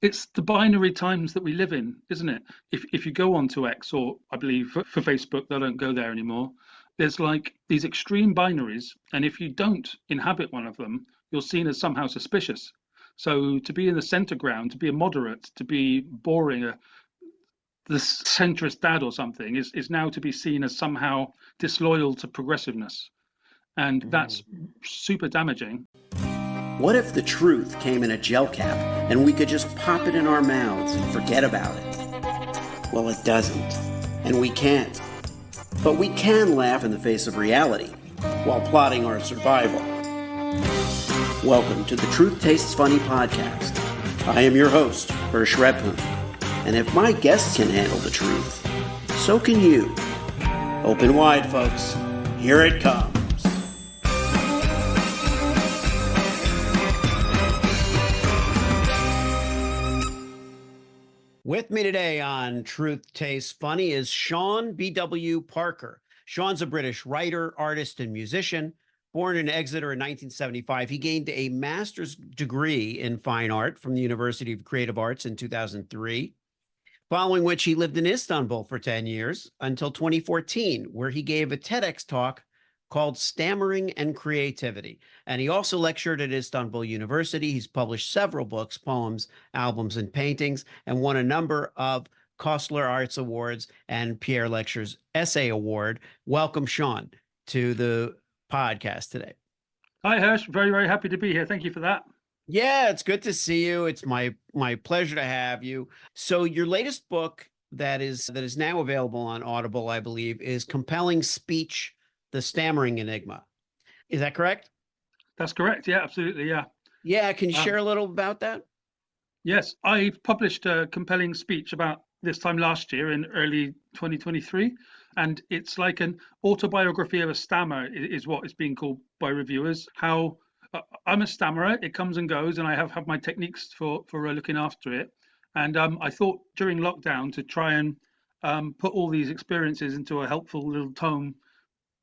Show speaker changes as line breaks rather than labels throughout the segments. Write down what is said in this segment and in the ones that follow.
It's the binary times that we live in, isn't it? If you go onto X, or I believe for Facebook, they don't go there anymore. There's like these extreme binaries, and if you don't inhabit one of them, you're seen as somehow suspicious. So to be in the center ground, to be a moderate, to be boring, the centrist dad or something is now to be seen as somehow disloyal to progressiveness, and that's super damaging.
What if the truth came in a gel cap and we could just pop it in our mouths and forget about it? Well, it doesn't, and we can't. But we can laugh in the face of reality while plotting our survival. Welcome to the Truth Tastes Funny podcast. I am your host, Hersh Rephun, and if my guests can handle the truth, so can you. Open wide, folks. Here it comes. With me today on Truth Tastes Funny is Sean B.W. Parker. Sean's a British writer, artist, and musician. Born in Exeter in 1975, he gained a master's degree in fine art from the University of Creative Arts in 2003, following which he lived in Istanbul for 10 years until 2014, where he gave a TEDx talk called Stammering and Creativity. And he also lectured at Istanbul University. He's published several books, poems, albums, and paintings, and won a number of Kostler Arts Awards and Pierre Lecture's Essay Award. Welcome, Sean, to the podcast today.
Hi, Hersh. Very, very happy to be here. Thank you for that.
Yeah, it's good to see you. It's my pleasure to have you. So your latest book that is now available on Audible, I believe, is Compelling Speech, The Stammering Enigma. Is that correct?
That's correct. Yeah, absolutely. Yeah.
Yeah. Can you share a little about that?
Yes, I published a compelling speech about this time last year in early 2023. And it's like an autobiography of a stammer, is what it's being called by reviewers. How I'm a stammerer, it comes and goes, and I have my techniques for looking after it. And I thought during lockdown to try and put all these experiences into a helpful little tome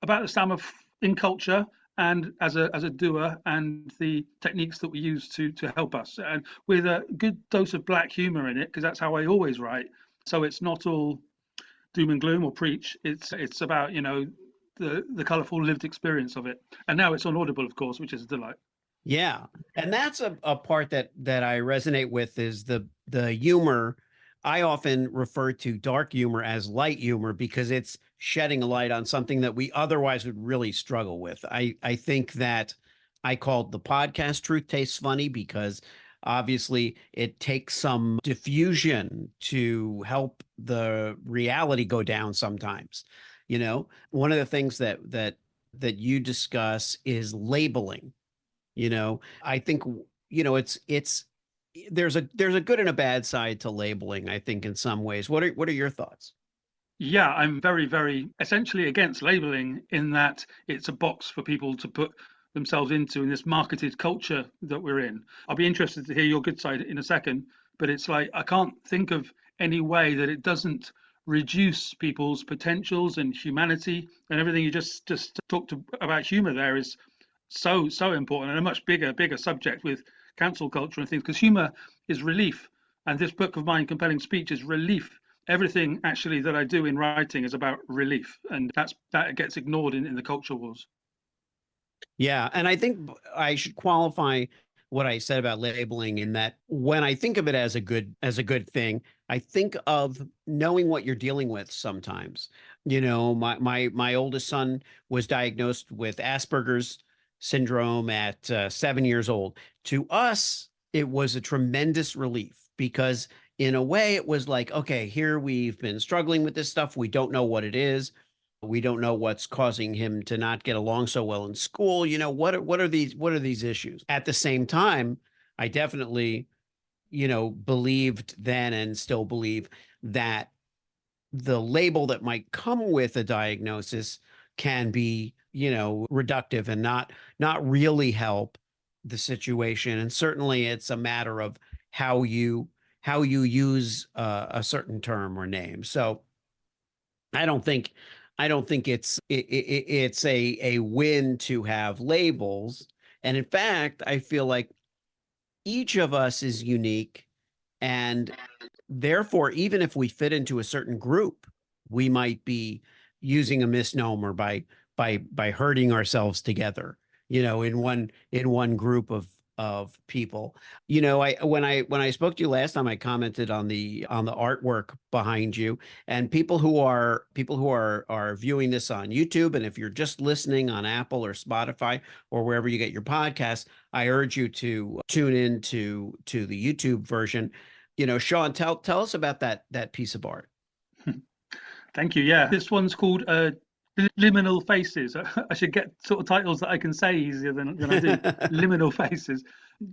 about the stammer in culture and as a doer, and the techniques that we use to help us, and with a good dose of black humor in it, because that's how I always write. So it's not all doom and gloom or preach. It's about the colorful lived experience of it. And now it's on Audible, of course, which is a delight.
Yeah. And that's a part that I resonate with, is the humor. I often refer to dark humor as light humor because it's shedding a light on something that we otherwise would really struggle with. I think that I called the podcast Truth Tastes Funny because obviously it takes some diffusion to help the reality go down sometimes. You know, one of the things that you discuss is labeling. I think, it's there's a good and a bad side to labeling, I think, in some ways. What are your thoughts?
Yeah, I'm very, very essentially against labeling, in that it's a box for people to put themselves into in this marketed culture that we're in. I'll be interested to hear your good side in a second, but it's like I can't think of any way that it doesn't reduce people's potentials and humanity, and everything you just talked about. Humor there is so important, and a much bigger subject with cancel culture and things, because humor is relief, and this book of mine, Compelling Speech, is relief. Everything actually that I do in writing is about relief, and that gets ignored in the culture wars.
Yeah, and I think I should qualify what I said about labeling, in that when I think of it as a good thing, I think of knowing what you're dealing with sometimes. My oldest son was diagnosed with Asperger's syndrome at 7 years old. To us, it was a tremendous relief because in a way it was like, okay, here we've been struggling with this stuff. We don't know what it is. We don't know what's causing him to not get along so well in school. What are these issues? At the same time, I definitely, believed then and still believe that the label that might come with a diagnosis can be, reductive and not really help the situation. And certainly it's a matter of how you use a certain term or name. So I don't think it's a win to have labels. And in fact, I feel like each of us is unique And therefore, even if we fit into a certain group, we might be using a misnomer by herding ourselves together, in one group of people. When I spoke to you last time, I commented on the artwork behind you, and people who are viewing this on YouTube, and if you're just listening on Apple or Spotify or wherever you get your podcasts, I urge you to tune in to the YouTube version. Sean, tell us about that piece of art.
Thank you. Yeah, this one's called Liminal Faces. I should get sort of titles that I can say easier than I do. Liminal Faces.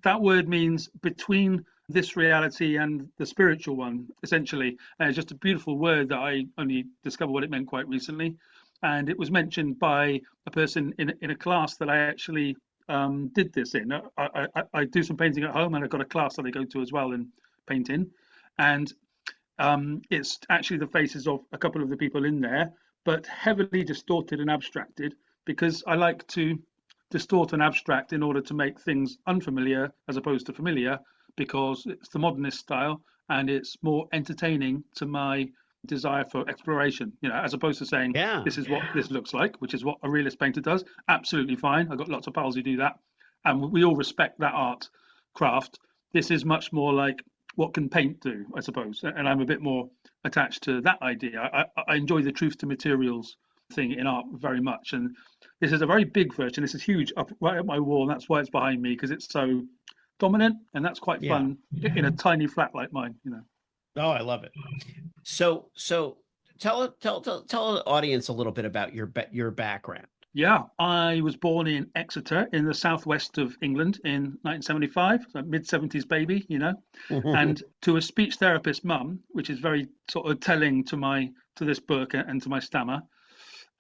That word means between this reality and the spiritual one, essentially. It's just a beautiful word that I only discovered what it meant quite recently. And it was mentioned by a person in a class that I actually did this in. I do some painting at home, and I've got a class that I go to as well in painting. And it's actually the faces of a couple of the people in there, but heavily distorted and abstracted, because I like to distort and abstract in order to make things unfamiliar as opposed to familiar, because it's the modernist style and it's more entertaining to my desire for exploration, as opposed to saying, this is what this looks like, which is what a realist painter does. Absolutely fine. I've got lots of pals who do that, and we all respect that art craft. This is much more like, what can paint do, I suppose, and I'm a bit more attached to that idea. I enjoy the truth to materials thing in art very much, and this is a very big version. This is huge, up right at my wall, and that's why it's behind me, because it's so dominant, and that's quite fun in a tiny flat like mine.
Oh, I love it. So tell the audience a little bit about your background.
Yeah, I was born in Exeter in the southwest of England in 1975, so mid-70s baby, and to a speech therapist mum, which is very sort of telling to this book and to my stammer,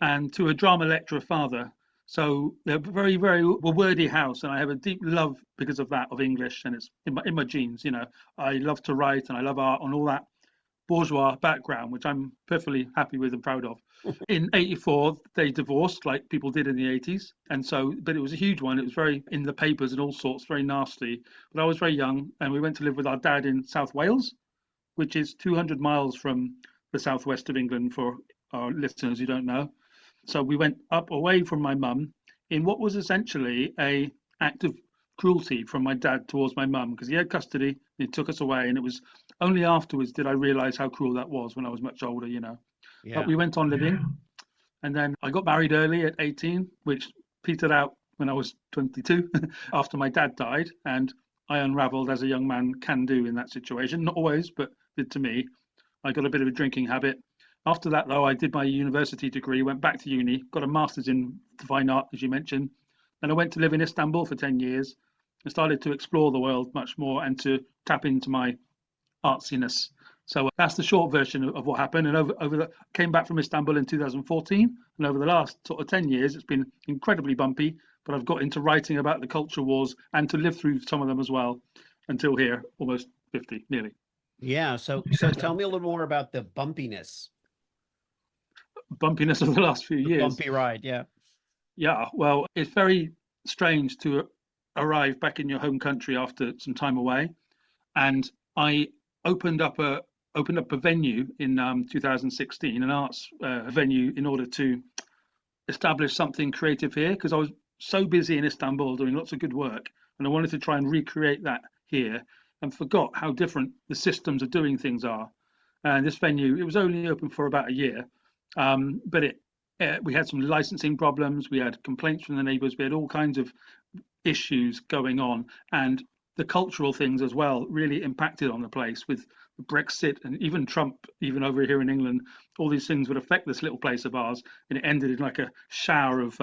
and to a drama lecturer father. So they're very, very wordy house, and I have a deep love because of that of English, and it's in my genes. I love to write and I love art and all that bourgeois background, which I'm perfectly happy with and proud of. In '84, they divorced like people did in the '80s. And so, but it was a huge one. It was very in the papers and all sorts, very nasty. But I was very young, and we went to live with our dad in South Wales, which is 200 miles from the southwest of England for our listeners who don't know. So we went up away from my mum in what was essentially a act of cruelty from my dad towards my mum, because he had custody and he took us away, and it was only afterwards did I realize how cruel that was, when I was much older. But we went on living, and then I got married early at 18, which petered out when I was 22 after my dad died, and I unraveled as a young man can do in that situation. Not always, but did to me. I got a bit of a drinking habit. After that, though, I did my university degree, went back to uni, got a master's in fine art, as you mentioned. Then I went to live in Istanbul for 10 years and started to explore the world much more and to tap into my artsiness. So that's the short version of what happened. And came back from Istanbul in 2014, and over the last sort of 10 years, it's been incredibly bumpy. But I've got into writing about the culture wars and to live through some of them as well, until here, almost 50, nearly.
Yeah. So tell me a little more about the bumpiness
of the last few years.
Bumpy ride, yeah.
Yeah. Well, it's very strange to arrive back in your home country after some time away, and I opened up a venue in 2016, an arts venue, in order to establish something creative here, because I was so busy in Istanbul doing lots of good work, and I wanted to try and recreate that here, and forgot how different the systems of doing things are. And this venue, it was only open for about a year, but we had some licensing problems, we had complaints from the neighbours, we had all kinds of issues going on, and the cultural things as well really impacted on the place, with Brexit and even Trump, even over here in England. All these things would affect this little place of ours, and it ended in like a shower of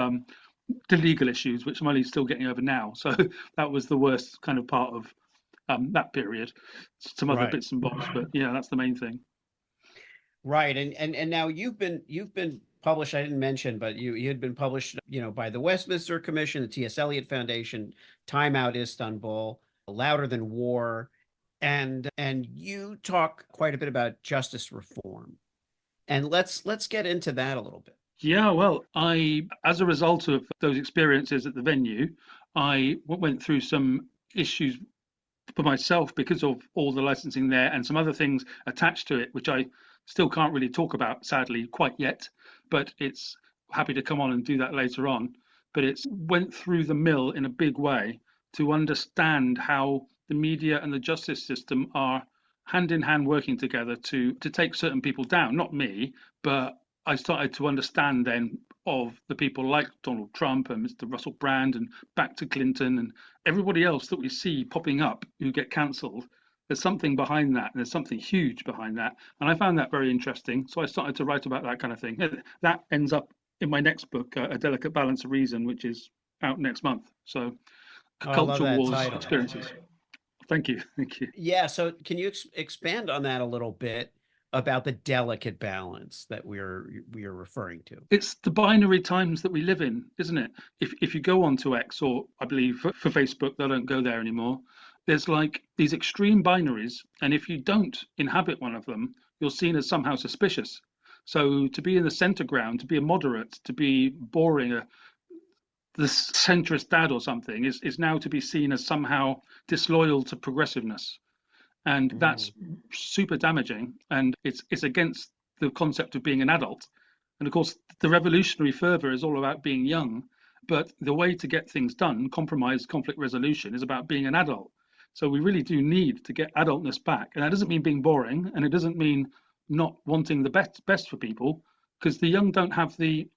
legal issues, which I'm only still getting over now. So that was the worst kind of part of that period. Some other bits and bobs, but yeah, that's the main thing.
Right, and now you've been published. I didn't mention, but you had been published, by the Westminster Commission, the T.S. Eliot Foundation, Out Istanbul, Louder Than War, and you talk quite a bit about justice reform, and let's get into that a little bit.
Yeah, well, as a result of those experiences at the venue, I went through some issues for myself because of all the licensing there and some other things attached to it, which I still can't really talk about, sadly, quite yet. But it's happy to come on and do that later on. But it's went through the mill in a big way to understand how the media and the justice system are hand in hand working together to take certain people down. Not me, but I started to understand then of the people like Donald Trump and Mr. Russell Brand and back to Clinton and everybody else that we see popping up who get cancelled. There's something behind that, and there's something huge behind that. And I found that very interesting. So I started to write about that kind of thing. That ends up in my next book, A Delicate Balance of Reason, which is out next month. So culture wars
title.
experiences. Thank you. Thank you.
Yeah. So can you expand on that a little bit about the delicate balance that we are referring to?
It's the binary times that we live in, isn't it? If you go on to X, or I believe for Facebook, they don't go there anymore. There's like these extreme binaries, and if you don't inhabit one of them, you're seen as somehow suspicious. So to be in the center ground, to be a moderate, to be boring, the centrist dad or something is now to be seen as somehow disloyal to progressiveness. And that's super damaging, and it's against the concept of being an adult. And of course, the revolutionary fervor is all about being young, but the way to get things done, compromise, conflict resolution, is about being an adult. So we really do need to get adultness back, and that doesn't mean being boring, and it doesn't mean not wanting the best for people, because the young don't have the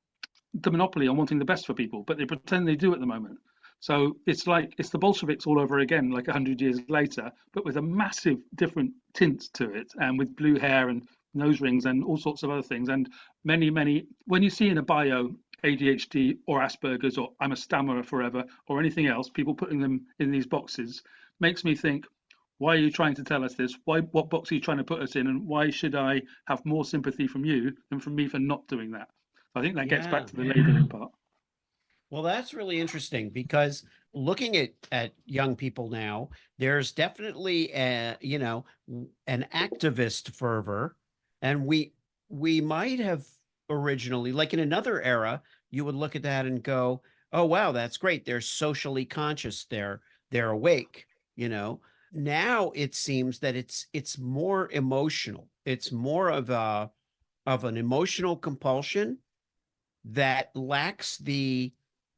monopoly on wanting the best for people, but they pretend they do at the moment. So it's like it's the Bolsheviks all over again, like 100 years later, but with a massive different tint to it, and with blue hair and nose rings and all sorts of other things. And many, when you see in a bio ADHD or Asperger's or I'm a stammerer forever or anything else, people putting them in these boxes makes me think, why are you trying to tell us this? What box are you trying to put us in? And why should I have more sympathy from you than from me for not doing that? I think that gets back to the labeling part.
Well, that's really interesting because looking at young people now, there's definitely an activist fervor, and we might have originally, like in another era, you would look at that and go, "Oh wow, that's great. They're socially conscious. They're awake." Now it seems that it's more emotional. It's more of an emotional compulsion that lacks the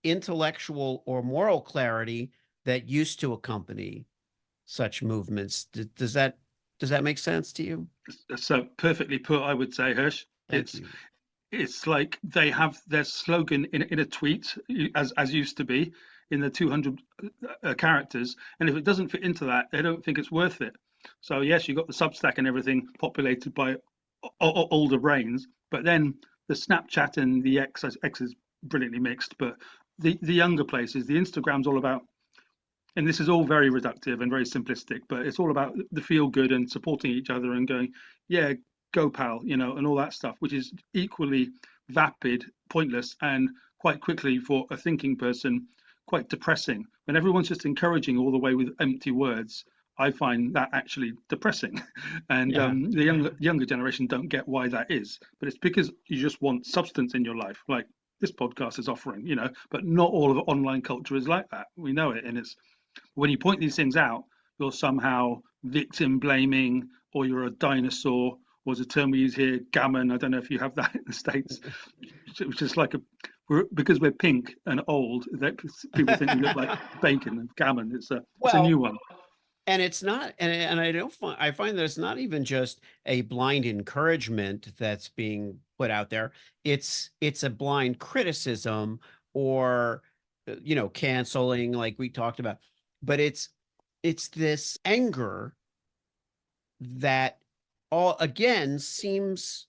intellectual or moral clarity that used to accompany such movements. Does that make sense to you?
So perfectly put, I would say, Hersh. It's like they have their slogan in a tweet, as used to be, in the 200 characters, and if it doesn't fit into that, they don't think it's worth it. So yes, you've got the Substack and everything populated by older brains, but then the Snapchat and the X is brilliantly mixed, but the younger places, the Instagram's all about, and this is all very reductive and very simplistic, but it's all about the feel good and supporting each other and going, yeah, go pal, and all that stuff, which is equally vapid, pointless, and quite quickly for a thinking person, quite depressing. When everyone's just encouraging all the way with empty words, I find that actually depressing. And the younger generation don't get why that is, but it's because you just want substance in your life, like this podcast is offering, but not all of online culture is like that. We know it. And it's when you point these things out, you're somehow victim blaming, or you're a dinosaur, or as a term we use here, gammon. I don't know if you have that in the States, which is like because we're pink and old, that people think we look like bacon and gammon. It's a new one.
And it's not, and I find that it's not even just a blind encouragement that's being put out there. It's a blind criticism or, canceling, like we talked about. But it's this anger that all again seems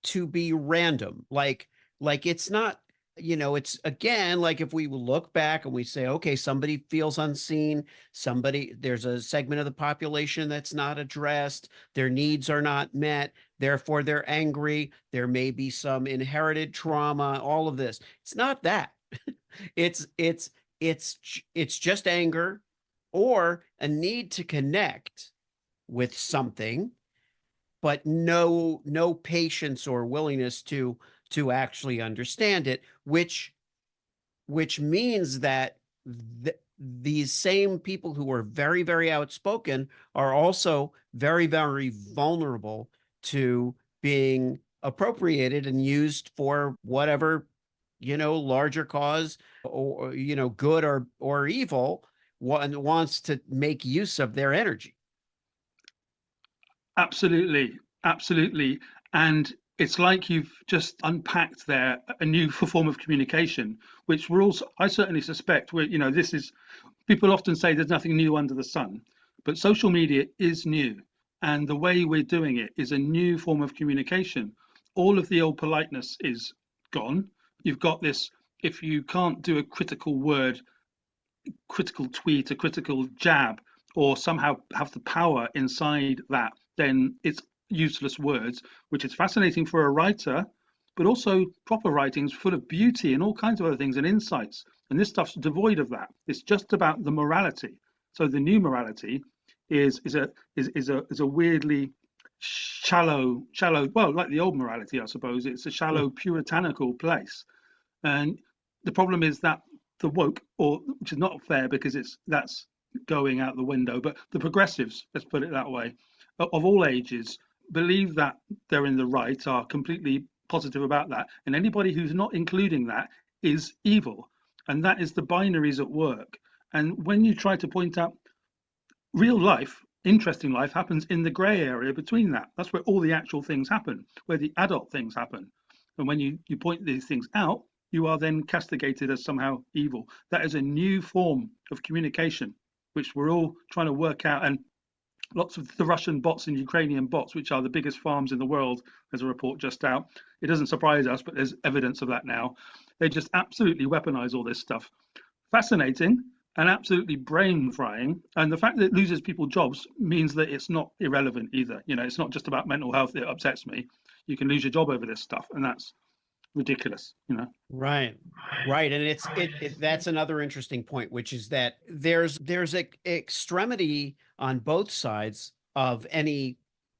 to be random. Like it's not. It's again, like if we look back and we say, okay, somebody feels unseen, there's a segment of the population that's not addressed, their needs are not met, therefore they're angry, there may be some inherited trauma, all of this. It's not that. It's just anger or a need to connect with something, but no patience or willingness to actually understand it, which means that these same people who are very, very outspoken are also very, very vulnerable to being appropriated and used for whatever, larger cause, or, good or evil, one wants to make use of their energy.
Absolutely, absolutely. And it's like you've just unpacked there a new form of communication, which we're also, I certainly suspect, this is, people often say there's nothing new under the sun, but social media is new. And the way we're doing it is a new form of communication. All of the old politeness is gone. You've got this, if you can't do a critical word, critical tweet, a critical jab, or somehow have the power inside that, then it's useless words, which is fascinating for a writer, but also proper writing's full of beauty and all kinds of other things and insights. And this stuff's devoid of that. It's just about the morality. So the new morality is a weirdly shallow, well, like the old morality, I suppose. It's a shallow, puritanical place. And the problem is that the woke, or which is not fair because that's going out the window, but the progressives, let's put it that way, of all ages, believe that they're in the right, are completely positive about that, and anybody who's not including that is evil, and that is the binaries at work. And when you try to point out real life, interesting life happens in the grey area between that. That's where all the actual things happen, where the adult things happen. And when you point these things out, you are then castigated as somehow evil. That is a new form of communication, which we're all trying to work out. And lots of the Russian bots and Ukrainian bots, which are the biggest farms in the world, there's a report just out. It doesn't surprise us, but there's evidence of that now. They just absolutely weaponize all this stuff. Fascinating and absolutely brain frying. And the fact that it loses people jobs means that it's not irrelevant either. It's not just about mental health that upsets me. You can lose your job over this stuff, and that's ridiculous.
Right, and that's another interesting point, which is that there's a extremity on both sides of any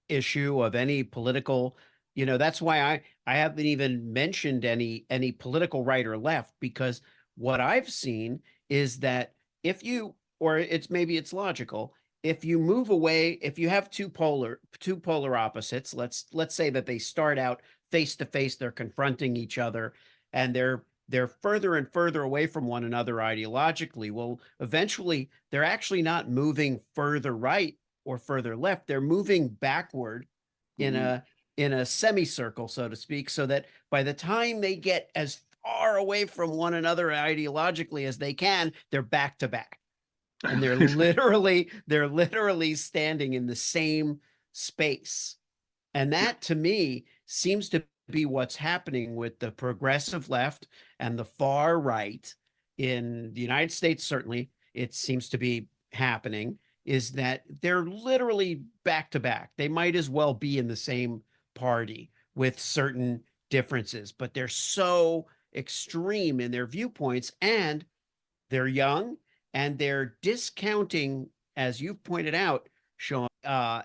issue, of any political, that's why I haven't even mentioned any political right or left, because what I've seen is that if you, or maybe it's logical, if you move away, if you have two polar opposites, let's say that they start out face to face, they're confronting each other, and they're further and further away from one another ideologically. Well, eventually they're actually not moving further right or further left. They're moving backward in a semicircle, so to speak, so that by the time they get as far away from one another ideologically as they can, they're back to back. And they're literally standing in the same space. And that, to me, seems to be what's happening with the progressive left and the far right in the United States. Certainly, it seems to be happening, is that they're literally back to back. They might as well be in the same party with certain differences, but they're so extreme in their viewpoints, and they're young, and they're discounting, as you've pointed out, Sean,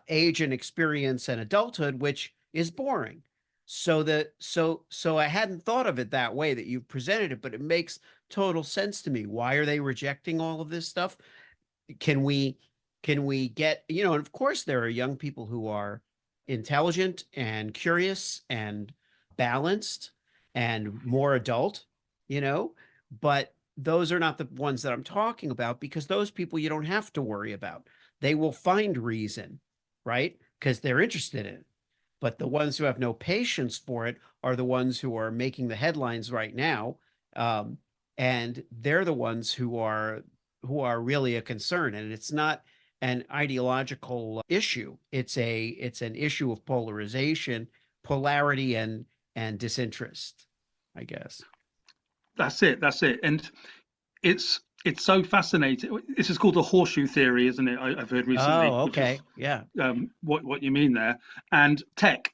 age and experience and adulthood, which is boring. So I hadn't thought of it that way that you've presented it, but it makes total sense to me. Why are they rejecting all of this stuff? Can we get, and of course there are young people who are intelligent and curious and balanced and more adult, but those are not the ones that I'm talking about, because those people you don't have to worry about. They will find reason, right? Because they're interested in it. But the ones who have no patience for it are the ones who are making the headlines right now. And they're the ones who are really a concern. And it's not an ideological issue. It's an issue of polarization, polarity, and disinterest, I guess.
That's it. And it's so fascinating. This is called the horseshoe theory, isn't it? I've heard recently.
Oh, okay. Yeah.
What you mean there. And tech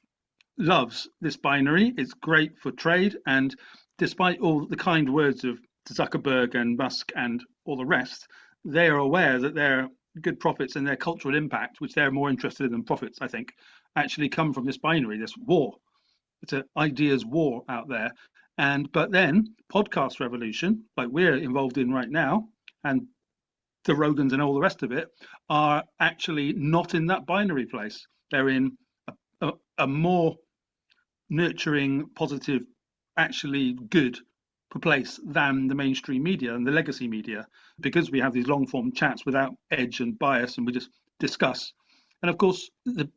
loves this binary. It's great for trade. And despite all the kind words of Zuckerberg and Musk and all the rest, they are aware that their good profits and their cultural impact, which they're more interested in than profits, I think, actually come from this binary, this war. It's an ideas war out there. But then podcast revolution, like we're involved in right now, and the Rogans and all the rest of it are actually not in that binary place. They're in a more nurturing, positive, actually good place than the mainstream media and the legacy media, because we have these long form chats without edge and bias, and we just discuss. And of course, the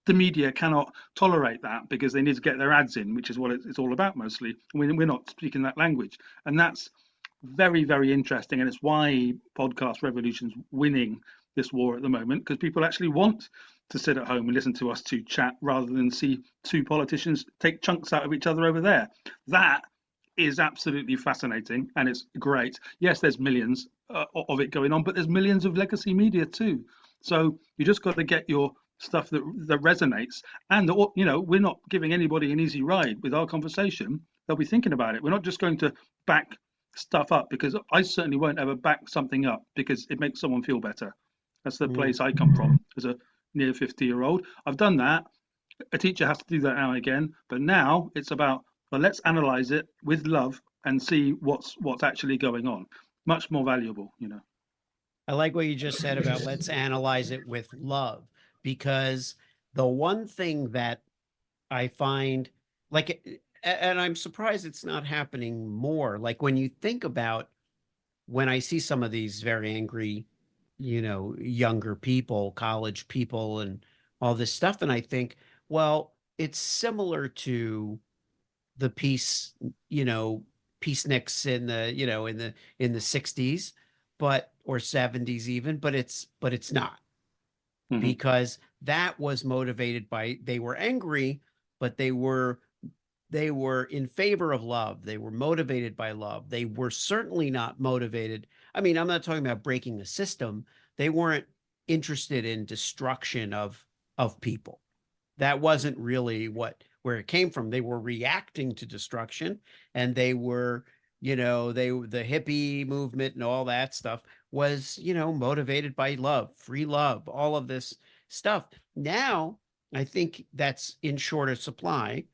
media cannot tolerate that because they need to get their ads in, which is what it's all about mostly. We're not speaking that language, and that's very, very interesting. And it's why Podcast Revolution's winning this war at the moment, because people actually want to sit at home and listen to us two chat rather than see two politicians take chunks out of each other over there. That is absolutely fascinating, and it's great. Yes, there's millions of it going on, but there's millions of legacy media too. So you just got to get your stuff that resonates. And we're not giving anybody an easy ride with our conversation. They'll be thinking about it. We're not just going to back stuff up, because I certainly won't ever back something up because it makes someone feel better. That's the place I come from as a near 50-year-old. I've done that. A teacher has to do that now and again, but now it's about, well, let's analyze it with love and see what's actually going on. Much more valuable,
I like what you just said about let's analyze it with love, because the one thing that I find, like, and I'm surprised it's not happening more, like when you think about, when I see some of these very angry, younger people, college people and all this stuff, and I think, well, it's similar to the peaceniks in the in the 60s, or 70s even, but it's not, because that was motivated by, they were angry, but they were in favor of love. They were motivated by love. They were certainly not motivated. I mean, I'm not talking about breaking the system. They weren't interested in destruction of people. That wasn't really where it came from. They were reacting to destruction, and they were, the hippie movement and all that stuff was, motivated by love, free love, all of this stuff. Now, I think that's in shorter supply,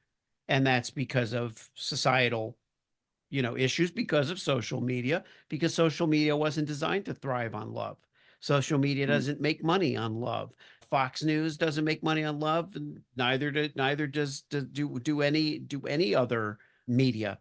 and that's because of societal, issues, because of social media, because social media wasn't designed to thrive on love. Social media doesn't make money on love. Fox News doesn't make money on love, and neither does any other media,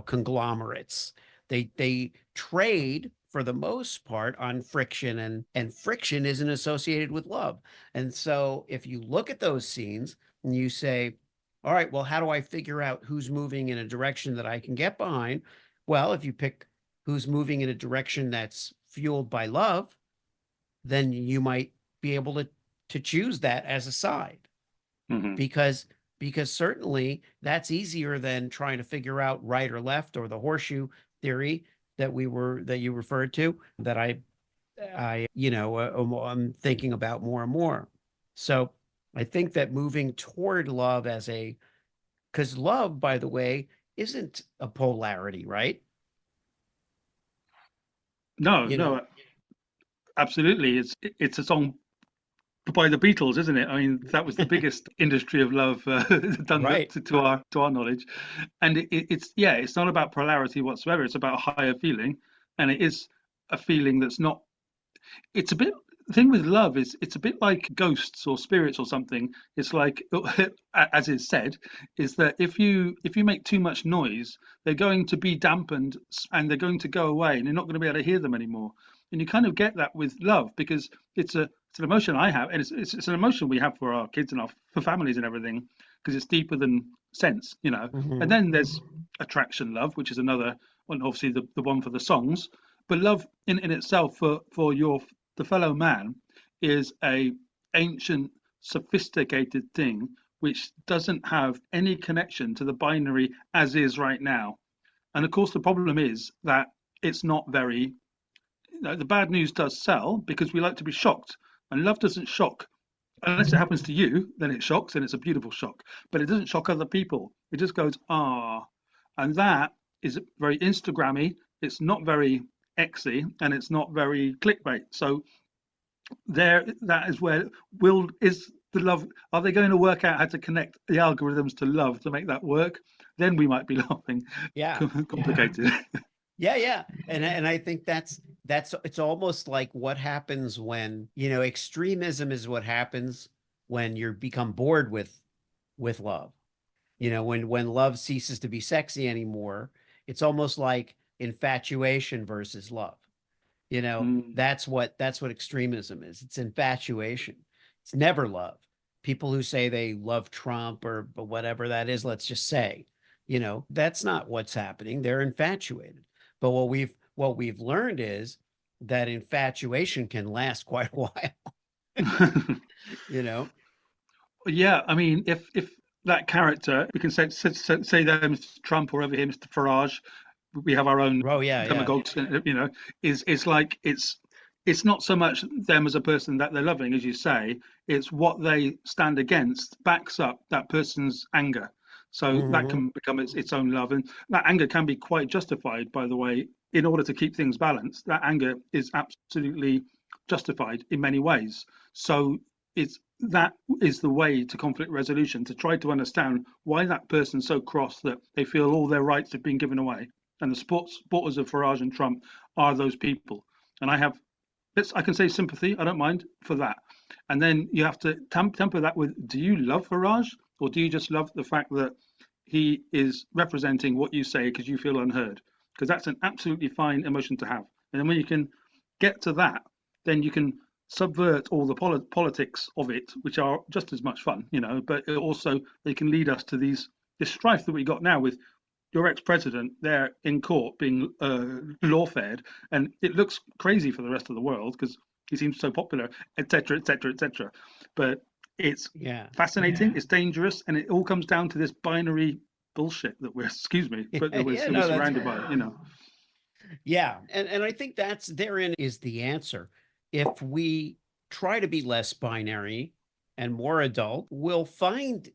conglomerates. They trade for the most part on friction, and friction isn't associated with love. And so if you look at those scenes and you say, all right, well, how do I figure out who's moving in a direction that I can get behind? Well, if you pick who's moving in a direction that's fueled by love, then you might be able to choose that as a side, because certainly that's easier than trying to figure out right or left, or the horseshoe theory that you referred to, that I'm thinking about more and more. So I think that moving toward love because love, by the way, isn't a polarity, right?
No, absolutely. It's a song by the Beatles, isn't it? I mean, that was the biggest industry of love done, right, to our knowledge. And it's not about polarity whatsoever. It's about a higher feeling, and it is a feeling that's not. It's a bit. The thing with love is it's a bit like ghosts or spirits or something. It's like, as is said, is that if you make too much noise, they're going to be dampened and they're going to go away, and you're not going to be able to hear them anymore. And you kind of get that with love, because it's an emotion I have, and it's an emotion we have for our kids and for families and everything, because it's deeper than sense, And then there's attraction love, which is another one, obviously the one for the songs. But love in itself for the fellow man is a ancient, sophisticated thing which doesn't have any connection to the binary as is right now. And of course, the problem is that it's not very. The bad news does sell because we like to be shocked, and love doesn't shock unless it happens to you. Then it shocks, and it's a beautiful shock. But it doesn't shock other people. It just goes and that is very Instagrammy. It's not very Xy, and it's not very clickbait. So that is where is the love. Are they going to work out how to connect the algorithms to love to make that work? Then we might be laughing.
Yeah,
complicated.
Yeah. And I think that's it's almost like what happens when, extremism is what happens when you become bored with love. When love ceases to be sexy anymore, it's almost like infatuation versus love.
Mm.
That's what extremism is. It's infatuation. It's never love. People who say they love Trump or whatever that is, let's just say, that's not what's happening. They're infatuated. But what we've learned is that infatuation can last quite a while. you know
Yeah, I mean, if that character, we can say that Mr. Trump, or over here, Mr. Farage, we have our own
oh yeah, yeah.
demagogues, is like it's not so much them as a person that they're loving, as you say, it's what they stand against backs up that person's anger. So that
Hmm.
can become its own love, and that anger can be quite justified, by the way. In order to keep things balanced, that anger is absolutely justified in many ways. So it's that is the way to conflict resolution, to try to understand why that person's so cross that they feel all their rights have been given away. And the supporters of Farage and Trump are those people. And I can say sympathy, I don't mind for that. And then you have to temper that with, do you love Farage, or do you just love the fact that he is representing what you say because you feel unheard? Because that's an absolutely fine emotion to have. And then when you can get to that, then you can subvert all the politics of it, which are just as much fun, but it also they can lead us to this strife that we got now with your ex-president there in court being lawfared, and it looks crazy for the rest of the world because he seems so popular, etc., etc., etc. But it's
Yeah.
fascinating, it's dangerous, and it all comes down to this binary bullshit that we're, excuse me, but that we're,
Yeah,
that we're
no, that's
surrounded by.
yeah. And I think that's therein is the answer. If we try to be less binary and more adult, we'll find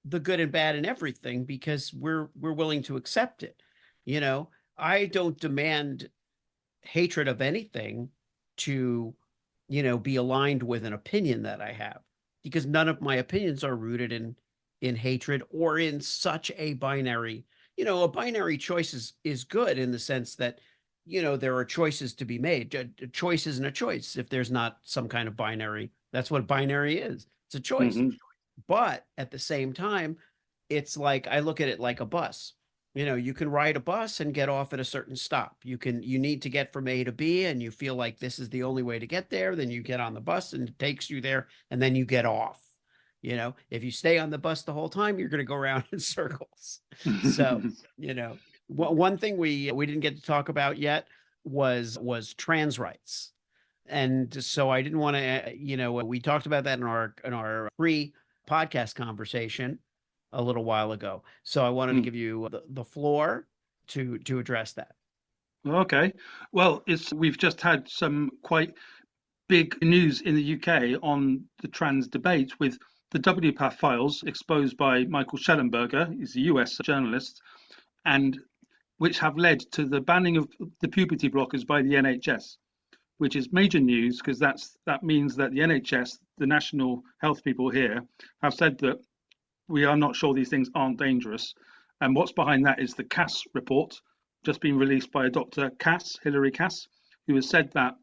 the good and bad in everything because we're willing to accept it. I don't demand hatred of anything to, be aligned with an opinion that I have, because none of my opinions are rooted in hatred or in such a binary. A binary choice is good in the sense that, there are choices to be made. A choice isn't a choice if there's not some kind of binary. That's what binary is. It's a choice.
Hmm.
But at the same time, it's like I look at it like a bus. You can ride a bus and get off at a certain stop. You need to get from A to B and you feel like this is the only way to get there. Then you get on the bus and it takes you there and then you get off. If you stay on the bus the whole time, you're going to go around in circles. So, one thing we didn't get to talk about yet was trans rights. And so I didn't want to, we talked about that in our pre-podcast conversation a little while ago. So I wanted to give you the floor to address that.
Okay. Well, we've just had some quite big news in the UK on the trans debate with the WPATH files exposed by Michael Schellenberger, he's a US journalist, and which have led to the banning of the puberty blockers by the NHS, which is major news because that means that the NHS, the national health people here, have said that we are not sure these things aren't dangerous. And what's behind that is the Cass report, just been released by Dr. Cass, Hilary Cass, who has said that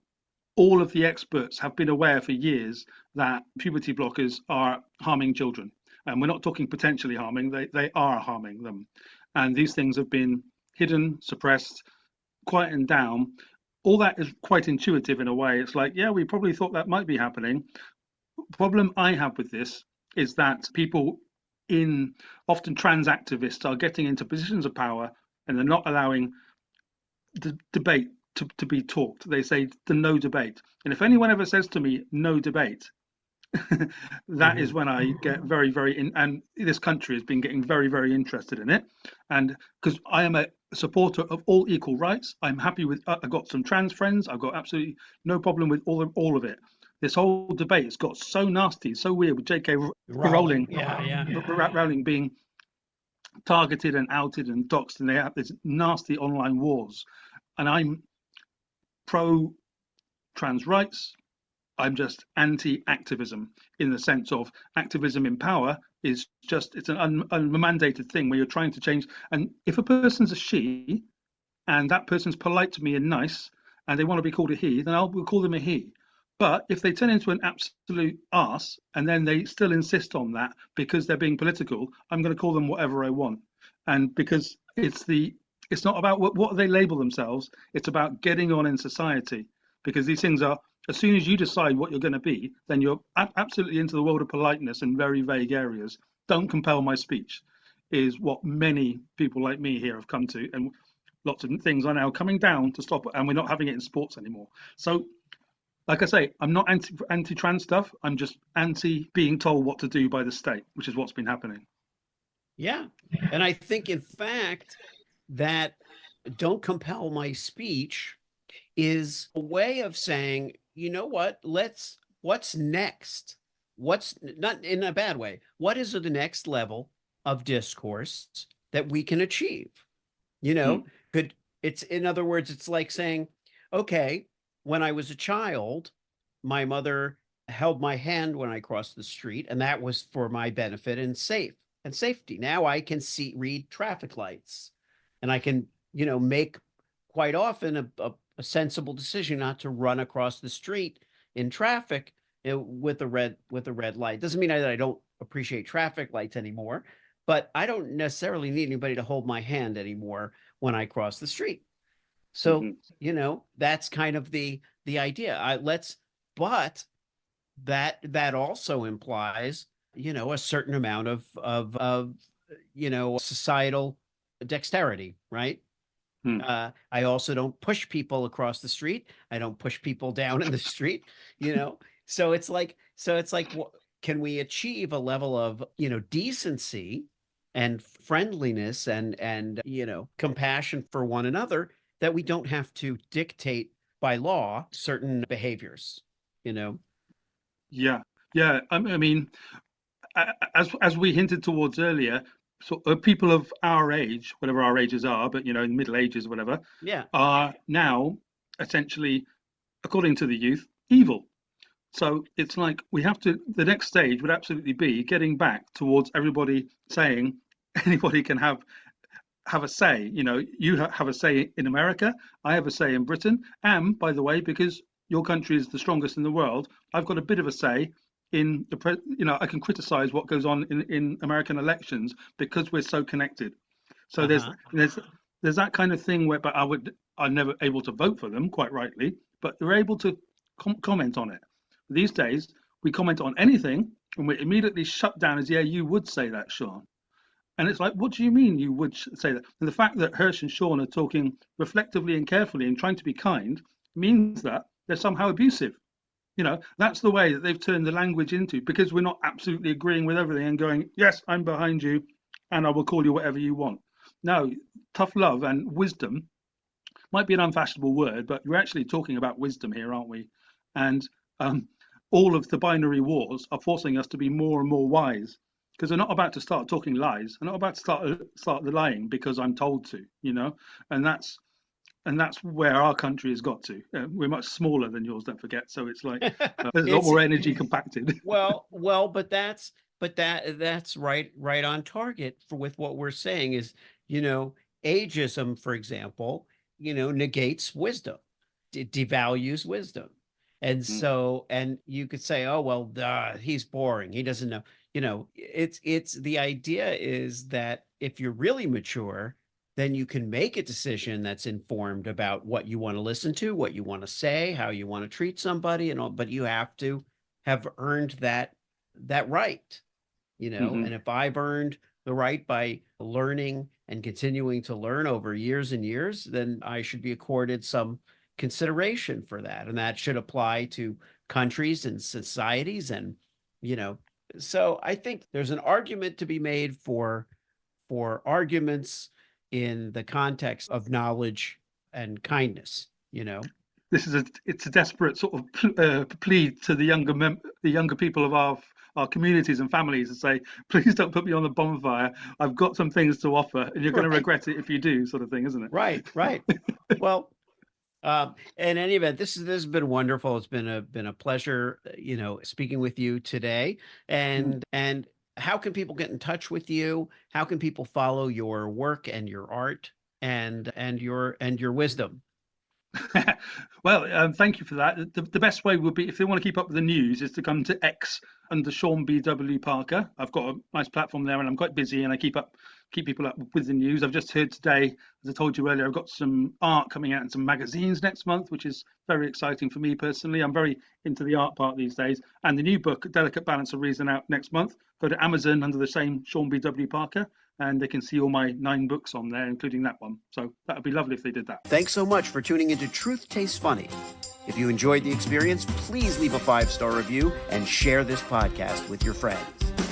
all of the experts have been aware for years that puberty blockers are harming children. And we're not talking potentially harming, they are harming them. And these things have been hidden, suppressed, quietened down. All that is quite intuitive in a way. It's like, yeah, we probably thought that might be happening. The problem I have with this is that people often trans activists are getting into positions of power and they're not allowing the debate to be talked. They say the no debate. And if anyone ever says to me, no debate, that is when I get very, very and this country has been getting very, very interested in it. And because I am a supporter of all equal rights, I'm happy with. I've got some trans friends. I've got absolutely no problem with all of it. This whole debate has got so nasty, so weird with J.K. Rowling, Rowling being targeted and outed and doxxed, and they have this nasty online wars. And I'm pro trans rights. I'm just anti-activism in the sense of activism in power is just it's an unmandated thing where you're trying to change. And if a person's a she and that person's polite to me and nice and they want to be called a he, then we'll call them a he. But if they turn into an absolute arse and then they still insist on that because they're being political, I'm going to call them whatever I want. And because it's not about what they label themselves, it's about getting on in society. Because these things are, as soon as you decide what you're going to be, then you're absolutely into the world of politeness in very vague areas. Don't compel my speech, is what many people like me here have come to. And lots of things are now coming down to stop it, and we're not having it in sports anymore. So like I say, I'm not anti-trans stuff. I'm just anti being told what to do by the state, which is what's been happening.
Yeah. And I think, in fact, that don't compel my speech is a way of saying, you know what, what's next? What's, not in a bad way, what is the next level of discourse that we can achieve? You know, it's, in other words, it's like saying, okay, when I was a child, my mother held my hand when I crossed the street, and that was for my benefit and safety. Now I can read traffic lights, and I can, make quite often a sensible decision not to run across the street in traffic with a red light. Doesn't mean that I don't appreciate traffic lights anymore, but I don't necessarily need anybody to hold my hand anymore when I cross the street. So, that's kind of the idea. But that also implies, a certain amount of societal dexterity, right? I also don't push people across the street. I don't push people down in the street, So it's like, can we achieve a level of, decency and friendliness and compassion for one another, that we don't have to dictate by law certain behaviors,
Yeah, yeah. I mean, as we hinted towards earlier, so people of our age, whatever our ages are, but in middle ages or whatever,
Yeah.
are now essentially, according to the youth, evil. So it's like we have to. The next stage would absolutely be getting back towards everybody saying anybody can have a say. You have a say in America. I have a say in Britain. And by the way, because your country is the strongest in the world, I've got a bit of a say in I can criticize what goes on in American elections because we're so connected. So there's that kind of thing where, but I'm never able to vote for them, quite rightly, but you're able to comment on it. These days, we comment on anything and we're immediately shut down as, yeah, you would say that, Sean. And it's like, what do you mean you would say that? And the fact that Hersh and Sean are talking reflectively and carefully and trying to be kind means that they're somehow abusive. That's the way that they've turned the language into, because we're not absolutely agreeing with everything and going, yes, I'm behind you and I will call you whatever you want. No, tough love and wisdom might be an unfashionable word, but we're actually talking about wisdom here, aren't we? And all of the binary wars are forcing us to be more and more wise, because they're not about to start talking lies. They're not about to start the lying because I'm told to, and that's where our country has got to. We're much smaller than yours, don't forget. So it's like there's a lot more energy compacted.
well, but that's right on target with what we're saying is, ageism, for example, negates wisdom, devalues wisdom. And so, and you could say, oh, well, he's boring. He doesn't know, it's the idea is that if you're really mature, then you can make a decision that's informed about what you want to listen to, what you want to say, how you want to treat somebody and all, but you have to have earned that right, and if I've earned the right by learning and continuing to learn over years and years, then I should be accorded some consideration for that. And that should apply to countries and societies. And, so I think there's an argument to be made for arguments in the context of knowledge and kindness,
It's a desperate sort of plea to the younger people of our communities and families to say, please don't put me on the bonfire. I've got some things to offer and you're going to regret it if you do, sort of thing, isn't it?
Right. Well, in any event, this has been wonderful. It's been a pleasure, speaking with you today. And how can people get in touch with you? How can people follow your work and your art and your wisdom?
Well, thank you for that. The best way would be, if they want to keep up with the news, is to come to X under Sean B.W. Parker. I've got a nice platform there, and I'm quite busy, and I keep people up with the news. I've just heard today, as I told you earlier, I've got some art coming out in some magazines next month, which is very exciting for me personally. I'm very into the art part these days. And the new book, Delicate Balance of Reason, out next month. Go to Amazon under the same Sean B.W. Parker, and they can see all my 9 books on there, including that one. So that would be lovely if they did that.
Thanks so much for tuning into Truth Tastes Funny. If you enjoyed the experience, please leave a 5-star review and share this podcast with your friends.